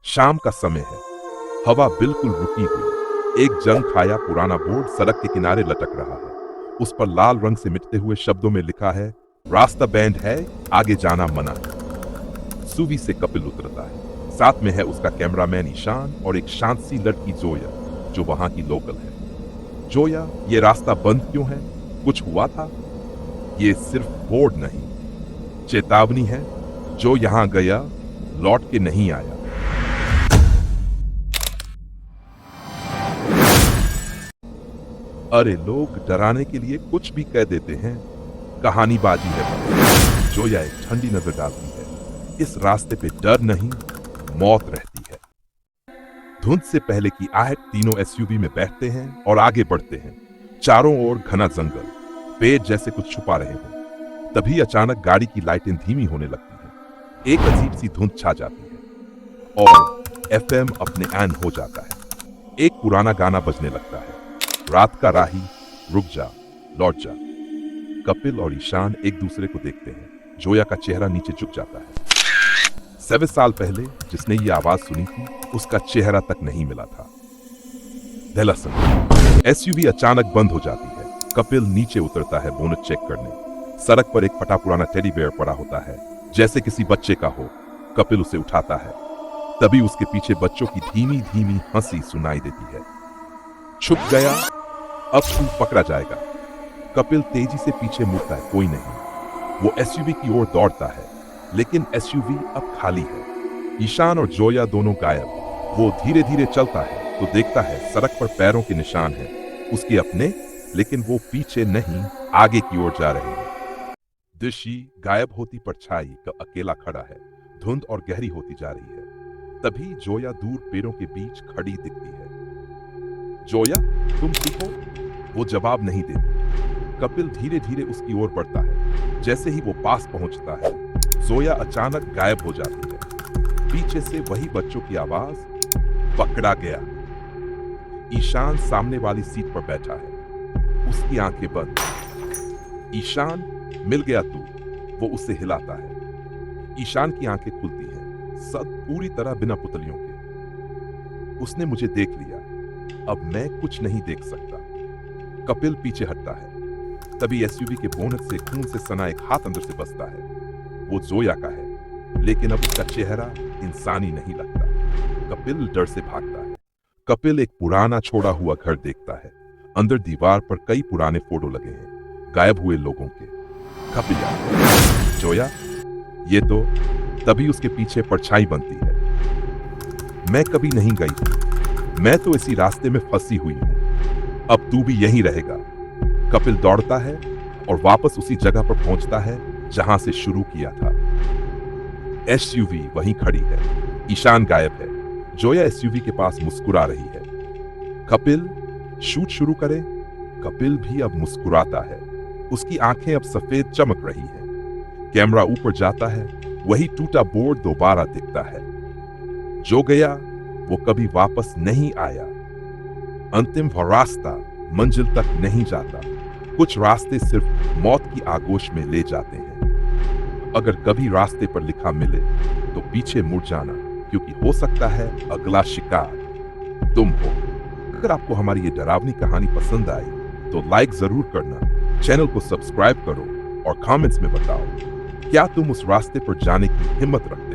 शाम का समय है। हवा बिल्कुल रुकी हुई। एक जंग खाया पुराना बोर्ड सड़क के किनारे लटक रहा है। उस पर लाल रंग से मिटते हुए शब्दों में लिखा है, रास्ता बैंड है, आगे जाना मना है। सुवी से कपिल उतरता है। साथ में है उसका कैमरामैन ईशान और एक शांत सी लड़की जोया, जो वहां की लोकल है। जोया, ये रास्ता बंद क्यों है? कुछ हुआ था? ये सिर्फ बोर्ड नहीं, चेतावनी है। जो यहां गया लौट के नहीं आया। अरे लोग डराने के लिए कुछ भी कह देते हैं। कहानीबाजी है बस। जोया एक ठंडी नजर डालती है। इस रास्ते पे डर नहीं, मौत रहती है। धुंध से पहले की आहट तीनों एसयूवी में बैठते हैं और आगे बढ़ते हैं। चारों ओर घना जंगल, पेड़ जैसे कुछ छुपा रहे हो। तभी अचानक गाड़ी की लाइटें धीमी होने लगती हैं। एक अजीब सी धुंध छा जाती है और एफएम अपने ऑन हो जाता है। एक पुराना गाना बजने लगता है, रात का राही, रुक जा, लौट जा। कपिल और ईशान एक दूसरे को देखते हैं। जोया का चेहरा नीचे झुक जाता है। 7 साल पहले जिसने ये आवाज सुनी थी, उसका चेहरा तक नहीं मिला था। दहलसन एसयूवी अचानक बंद हो जाती है। कपिल नीचे उतरता है बोनट चेक करने। सड़क पर एक फटा पुराना टेडी बेयर पड़ा होता है, जैसे किसी बच्चे का हो। कपिल उसे उठाता है। तभी उसके पीछे बच्चों की धीमी धीमी हंसी सुनाई देती है। छुप गया, अब तू पकड़ा जाएगा। कपिल तेजी से पीछे मुड़ता है, कोई नहीं। वो एसयूवी की ओर दौड़ता है, लेकिन एसयूवी अब खाली है। ईशान और जोया दोनों गायब। वो धीरे धीरे चलता है तो देखता है सड़क पर पैरों के निशान हैं, उसके अपने, लेकिन वो पीछे नहीं, आगे की ओर जा रहे हैं। दृश्य गायब होती परछाई का अकेला खड़ा है। धुंध और गहरी होती जा रही है। तभी जोया दूर पेड़ों के बीच खड़ी दिखती है। जोया, तुम ठीक हो? वो जवाब नहीं देती। कपिल धीरे धीरे उसकी ओर बढ़ता है। जैसे ही वो पास पहुंचता है, जोया अचानक गायब हो जाती है। पीछे से वही बच्चों की आवाज, पकड़ा गया। ईशान सामने वाली सीट पर बैठा है, उसकी आंखें बंद। ईशान, मिल गया तू, वो उसे हिलाता है। ईशान की आंखें खुलती हैं, सब पूरी तरह बिना पुतलियों के। उसने मुझे देख लिया, अब मैं कुछ नहीं देख सकता। कपिल पीछे हटता है। तभी एसयूवी के बोनट से खून से सना एक हाथ अंदर से बसता है। वो जोया का है, लेकिन अब उसका चेहरा इंसानी नहीं लगता। कपिल डर से भागता है। कपिल एक पुराना छोड़ा हुआ घर देखता है। अंदर दीवार पर कई पुराने फोटो लगे हैं, गायब हुए लोगों के। कपिल, जोया, ये तो। तभी उसके पीछे परछाई बनती है। मैं कभी नहीं गई थी, मैं तो इसी रास्ते में फंसी हुई हूं। अब तू भी यहीं रहेगा। कपिल दौड़ता है और वापस उसी जगह पर पहुंचता है जहां से शुरू किया था। एसयूवी वहीं खड़ी है। ईशान गायब है। जोया एसयूवी के पास मुस्कुरा रही है। कपिल, शूट शुरू करें? कपिल भी अब मुस्कुराता है। उसकी आंखें अब सफेद चमक रही हैं। कैमरा ऊपर जाता है, वही टूटा बोर्ड दोबारा दिखता है। जो गया वो कभी वापस नहीं आया। अंतिम वह रास्ता मंजिल तक नहीं जाता। कुछ रास्ते सिर्फ मौत की आगोश में ले जाते हैं। अगर कभी रास्ते पर लिखा मिले तो पीछे मुड़ जाना, क्योंकि हो सकता है अगला शिकार तुम हो। अगर आपको हमारी ये डरावनी कहानी पसंद आई तो लाइक जरूर करना, चैनल को सब्सक्राइब करो और कमेंट्स में बताओ, क्या तुम उस रास्ते पर जाने की हिम्मत रखते